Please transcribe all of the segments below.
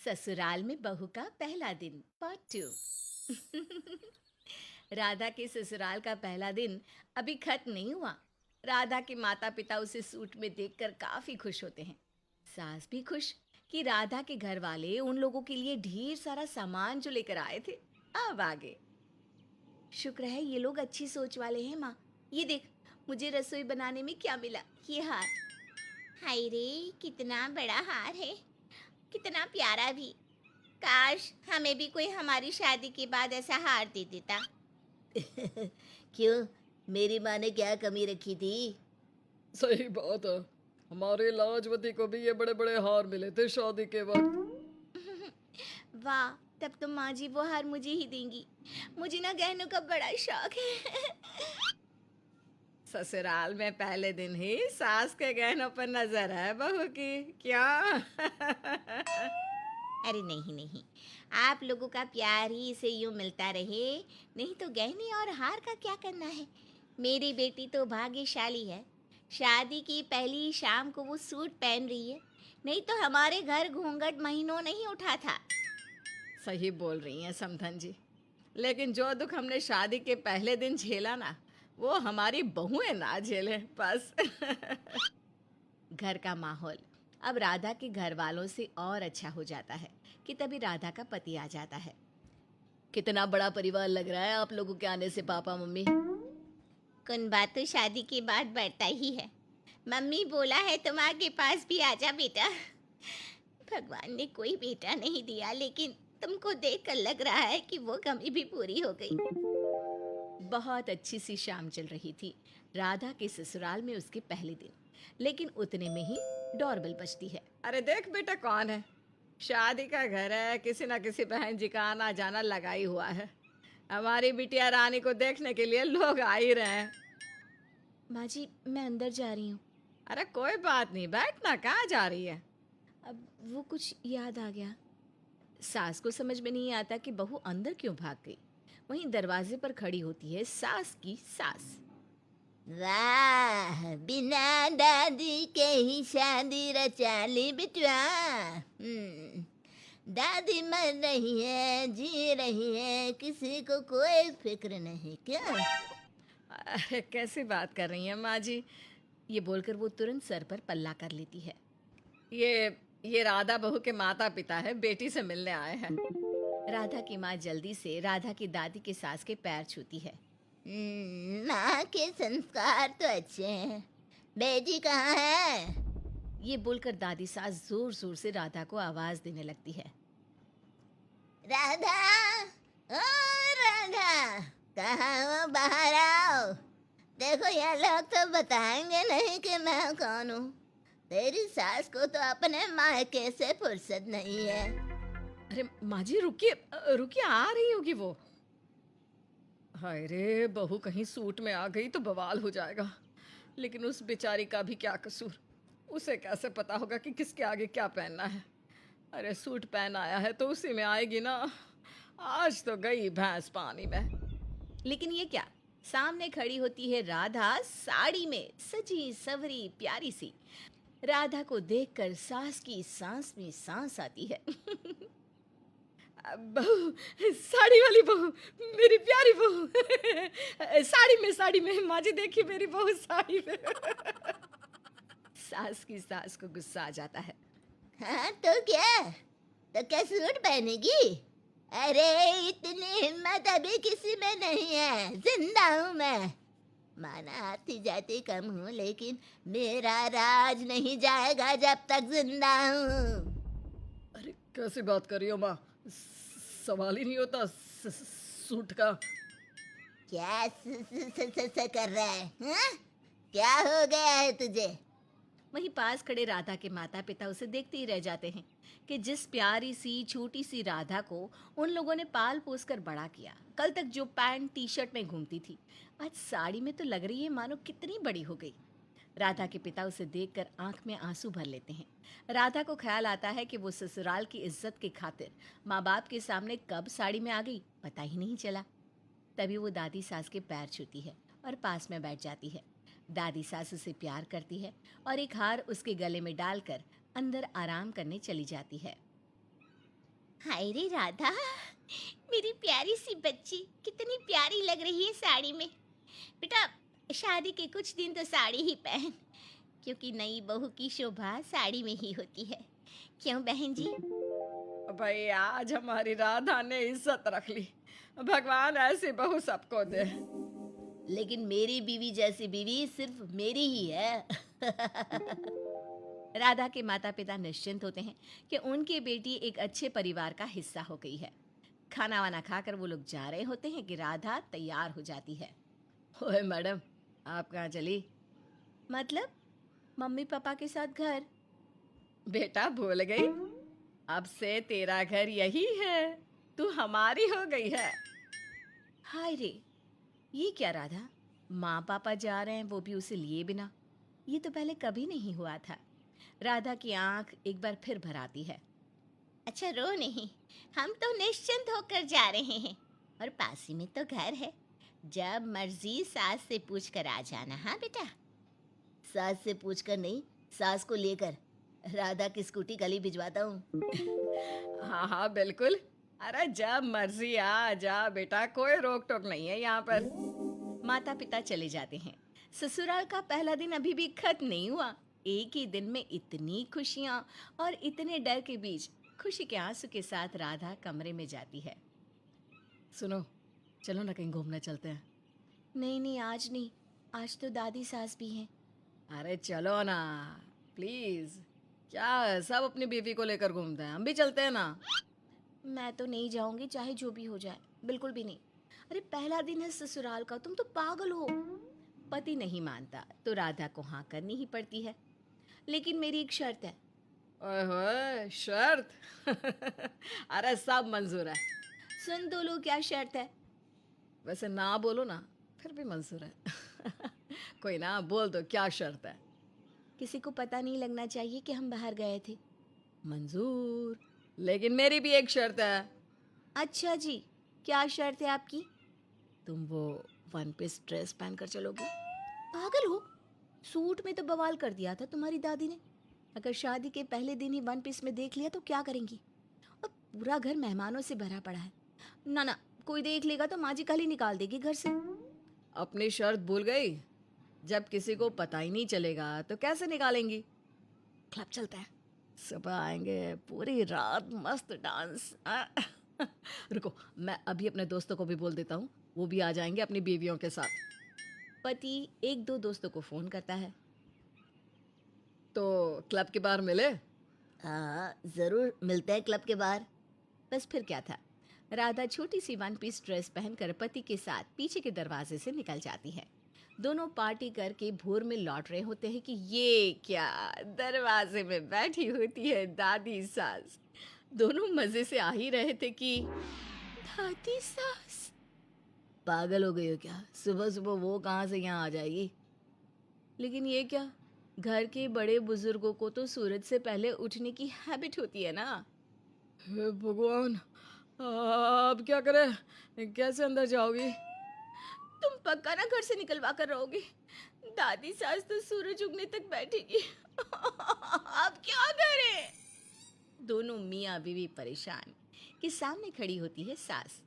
ससुराल में बहू का पहला दिन पार्ट 2। राधा के ससुराल का पहला दिन अभी खत्म नहीं हुआ। राधा के माता पिता उसे सूट में देखकर काफी खुश होते हैं। सास भी खुश कि राधा के घर वाले उन लोगों के लिए ढेर सारा सामान जो लेकर आए थे अब आगे। शुक्र है ये लोग अच्छी सोच वाले हैं माँ। ये देख, मुझे रसोई बनाने में क्या मिला, ये हार। हाय रे, कितना बड़ा हार है, कितना प्यारा भी। काश हमें भी कोई हमारी शादी के बाद ऐसा हार दे देता। क्यों, मेरी माँ ने क्या कमी रखी थी? सही बात है। हमारे लाजवती को भी ये बड़े बड़े हार मिले थे शादी के वक्त। वाह, तब तो माँ जी वो हार मुझे ही देंगी। मुझे ना गहनों का बड़ा शौक है। ससुराल में पहले दिन ही सास के गहनों पर नजर है बहू की, क्या? अरे नहीं नहीं, आप लोगों का प्यार ही इसे यूं मिलता रहे। नहीं तो गहने और हार का क्या करना है। मेरी बेटी तो भाग्यशाली है, शादी की पहली शाम को वो सूट पहन रही है। नहीं तो हमारे घर घूंघट महीनों नहीं उठा था। सही बोल रही हैं समधन जी। लेकिन जो दुख हमने शादी के पहले दिन झेला ना, वो हमारी बहुएं ना झेले बस। घर का माहौल अब राधा के घर वालों से और अच्छा हो जाता है कि तभी राधा का पति आ जाता है। कितना बड़ा परिवार लग रहा है आप लोगों के आने से, पापा मम्मी। कुनबा तो शादी के बाद बढ़ता ही है। मम्मी बोला है तुम आगे पास भी आजा बेटा। भगवान ने कोई बेटा नहीं दिया, लेकिन तुमको देखकर लग रहा है कि वो कमी भी पूरी हो गई। बहुत अच्छी सी शाम चल रही थी राधा के ससुराल में उसके पहले दिन। लेकिन उतने में ही डोरबेल बजती है। अरे देख बेटा, कौन है? शादी का घर है, किसी ना किसी बहन जी का आना जाना लगा ही हुआ है। हमारी बिटिया रानी को देखने के लिए लोग आ ही रहे हैं। माँ जी, मैं अंदर जा रही हूँ। अरे कोई बात नहीं, बैठना, कहाँ जा रही है? अब वो कुछ याद आ गया। सास को समझ में नहीं आता कि बहू अंदर क्यों भाग गई। वहीं दरवाजे पर खड़ी होती है सास की सास। वाह, बिना दादी के ही शादी रचा ली बिटवा। दादी मर रही है, जी रही है, किसी को कोई फिक्र नहीं क्या? अरे कैसी बात कर रही हैं माँ जी? ये बोलकर वो तुरंत सर पर पल्ला कर लेती है। ये राधा बहू के माता पिता है, बेटी से मिलने आए हैं। राधा की माँ जल्दी से राधा की दादी के सास के पैर छूती है। माँ के संस्कार तो अच्छे हैं, बेटी कहाँ है? ये बोलकर दादी सास जोर जोर से राधा को आवाज देने लगती है। राधा, ओ राधा, कहाँ हो? बाहर आओ। देखो ये लोग तो बताएंगे नहीं कि मैं कौन हूँ। तेरी सास को तो अपने मायके से फुर्सत नहीं है। अरे माँ जी रुकिए, रुकिए, आ रही होगी वो। हाय रे, बहू कहीं सूट में आ गई तो बवाल हो जाएगा। लेकिन उस बेचारी का भी क्या कसूर? उसे कैसे पता होगा कि किसके आगे क्या पहनना है? अरे सूट पहन आया है तो उसी में आएगी ना। आज तो गई भैंस पानी में। लेकिन ये क्या, सामने खड़ी होती है राधा साड़ी में, सजी सवरी प्यारी सी। राधा को देखकर सास की सांस में सांस आती है। बहू, साड़ी वाली बहू, मेरी प्यारी बहू। साड़ी में माँ जी, देखिए मेरी बहू साड़ी में। सास की सास को गुस्सा आ जाता है। हाँ तो क्या सूट पहनेगी? अरे इतनी हिम्मत अभी किसी में नहीं है, जिंदा हूँ मैं। माना आती जाती कम हूँ, लेकिन मेरा राज नहीं जाएगा जब तक जिंदा हूँ। अरे कैसी बात कर रही हो माँ? सवाल ही नहीं होता सूट का। क्या कर रहा है हाँ? क्या हो गया है तुझे? वहीं पास खड़े राधा के माता पिता उसे देखते ही रह जाते हैं कि जिस प्यारी सी छोटी सी राधा को उन लोगों ने पाल पोस कर बड़ा किया, कल तक जो पैंट टी शर्ट में घूमती थी, आज साड़ी में तो लग रही है मानो कितनी बड़ी हो गई। राधा के पिता उसे देखकर आंख में आंसू भर लेते हैं। राधा को ख्याल आता है कि वो ससुराल की इज्जत की खातिर माँ बाप के सामने कब साड़ी में आ गई पता ही नहीं चला। तभी वो दादी सास के पैर छूती है और पास में बैठ जाती है। दादी सास उसे प्यार करती है और एक हार उसके गले में डालकर अंदर आराम करने चली जाती है। हाय रे राधा, मेरी प्यारी सी बच्ची कितनी प्यारी लग रही है साड़ी में। बेटा, शादी के कुछ दिन तो साड़ी ही पहन, क्योंकि नई बहू की शोभा साड़ी में ही होती है। क्यों बहन जी? भाई आज हमारी राधा ने इज्जत रख ली। भगवान ऐसी बहू सबको दे। लेकिन मेरी बीवी जैसी बीवी सिर्फ मेरी ही है। राधा के माता पिता निश्चिंत होते हैं कि उनकी बेटी एक अच्छे परिवार का हिस्सा हो गई है। खाना वाना खाकर वो लोग जा रहे होते हैं कि राधा तैयार हो जाती है। ओए मैडम, आप कहाँ चली? मतलब मम्मी पापा के साथ घर। बेटा भूल गई, अब से तेरा घर यही है, तू हमारी हो गई है। हाय रे, ये क्या राधा, माँ पापा जा रहे हैं वो भी उसे लिए बिना। ये तो पहले कभी नहीं हुआ था। राधा की आंख एक बार फिर भर आती है। अच्छा रो नहीं, हम तो निश्चिंत होकर जा रहे हैं और पास ही में तो घर है। जब मर्जी सास से पूछ कर आ जाना। हाँ बेटा? सास से पूछ कर नहीं, सास को लेकर राधा की स्कूटी कल ही भिजवाता हूँ। हाँ हाँ बिल्कुल। अरे जब मर्जी आ जा बेटा, कोई रोक टोक नहीं है यहाँ पर। माता पिता चले जाते हैं। ससुराल का पहला दिन अभी भी खत्म नहीं हुआ। एक ही दिन में इतनी खुशियाँ और इतने डर के बीच खुशी के आंसू के साथ राधा कमरे में जाती है। सुनो, चलो ना कहीं घूमने चलते हैं। नहीं नहीं, आज नहीं, आज तो दादी सास भी हैं। अरे चलो ना प्लीज। क्या सब अपनी बीवी को लेकर घूमते हैं, हम भी चलते हैं ना। मैं तो नहीं जाऊंगी, चाहे जो भी हो जाए, बिल्कुल भी नहीं। अरे पहला दिन है ससुराल का, तुम तो पागल हो। पति नहीं मानता तो राधा को हाँ करनी ही पड़ती है। लेकिन मेरी एक शर्त है। ओए होए, शर्त? अरे सब मंजूर है। सुन तो लो, क्या शर्त है? वैसे ना बोलो ना, फिर भी मंजूर है। कोई ना, बोल दो क्या शर्त है। किसी को पता नहीं लगना चाहिए कि हम बाहर गए थे। मंजूर, लेकिन मेरी भी एक शर्त है। अच्छा जी, क्या शर्त है आपकी? तुम वो वन पीस ड्रेस पहनकर चलोगी। पागल हो? सूट में तो बवाल कर दिया था तुम्हारी दादी ने। अगर शादी के पहले दिन ही वन पीस में देख लिया तो क्या करेंगी? और पूरा घर मेहमानों से भरा पड़ा है। ना ना, कोई देख लेगा तो माँ जी कल ही निकाल देगी घर से। अपनी शर्त भूल गई? जब किसी को पता ही नहीं चलेगा तो कैसे निकालेंगी? क्लब चलता है, सुबह आएंगे, पूरी रात मस्त डांस। रुको, मैं अभी अपने दोस्तों को भी बोल देता हूँ, वो भी आ जाएंगे अपनी बीवियों के साथ। पति एक दो दोस्तों को फोन करता है। तो क्लब के बाहर मिले? हाँ जरूर, मिलते हैं क्लब के बाहर। बस फिर क्या था, राधा छोटी सी वन पीस ड्रेस पहनकर पति के साथ पीछे के दरवाजे से निकल जाती है। दोनों पार्टी करके भोर में लौट रहे होते हैं कि ये क्या, दरवाजे में बैठी होती है दादी सास। दोनों मजे से आ ही रहे थे कि दादी सास। पागल हो गई हो क्या? सुबह सुबह वो कहाँ से यहाँ आ जाएगी? लेकिन ये क्या, घर के बड़े बुजुर्गों को तो सूरज से पहले उठने की हैबिट होती है ना। हे भगवान, अब क्या करें, कैसे अंदर जाओगी? तुम पक्का ना घर से निकलवा कर रहोगे? दादी सास तो सूरज उगने तक बैठेगी। अब क्या करें? दोनों मियाँ बीवी परेशान कि सामने खड़ी होती है सास।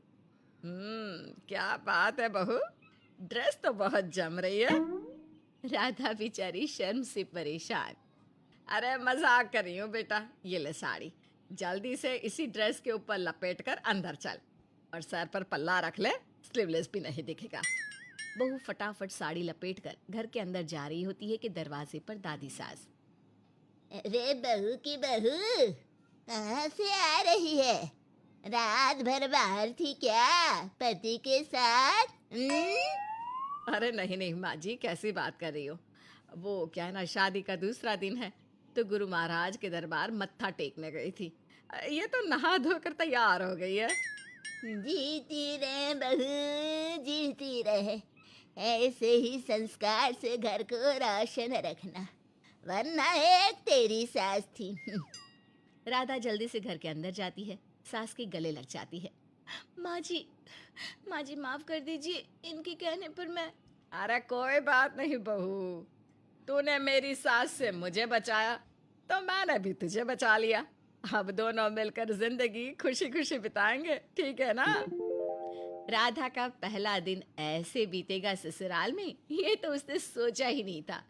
क्या बात है बहू, ड्रेस तो बहुत जम रही है। राधा बेचारी शर्म से परेशान। अरे मजाक कर रही हूँ बेटा, ये ले साड़ी, जल्दी से इसी ड्रेस के ऊपर लपेट कर अंदर चल, और सर पर पल्ला रख ले, स्लीवलेस भी नहीं दिखेगा। बहू फटाफट साड़ी लपेटकर घर के अंदर जा रही होती है कि दरवाजे पर दादी सास। अरे बहू की बहू, कहाँ से आ रही है? रात भर बाहर थी क्या पति के साथ? अरे नहीं नहीं माँ जी, कैसी बात कर रही हो? वो क्या है ना, शादी का दूसरा दिन है तो गुरु महाराज के दरबार मत्था टेकने गई थी। ये तो नहा धोकर तैयार हो गई है। जीती रहे बहू, जीती रहे। ऐसे ही संस्कार से घर को रोशन रखना, वरना एक तेरी सास थी। राधा जल्दी से घर के अंदर जाती है, सास के गले लग जाती है। माँ जी माफ कर दीजिए, इनके कहने पर मैं। अरे कोई बात नहीं बहू, तूने मेरी सास से मुझे बचाया तो मैंने भी तुझे बचा लिया। अब दोनों मिलकर जिंदगी खुशी खुशी बिताएंगे, ठीक है ना? राधा का पहला दिन ऐसे बीतेगा ससुराल में, ये तो उसने सोचा ही नहीं था।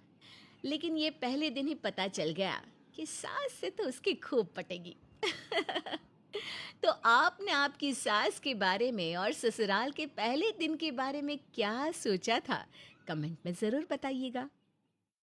लेकिन ये पहले दिन ही पता चल गया कि सास से तो उसकी खूब पटेगी। तो आपने आपकी सास के बारे में और ससुराल के पहले दिन के बारे में क्या सोचा था? कमेंट में ज़रूर बताइएगा।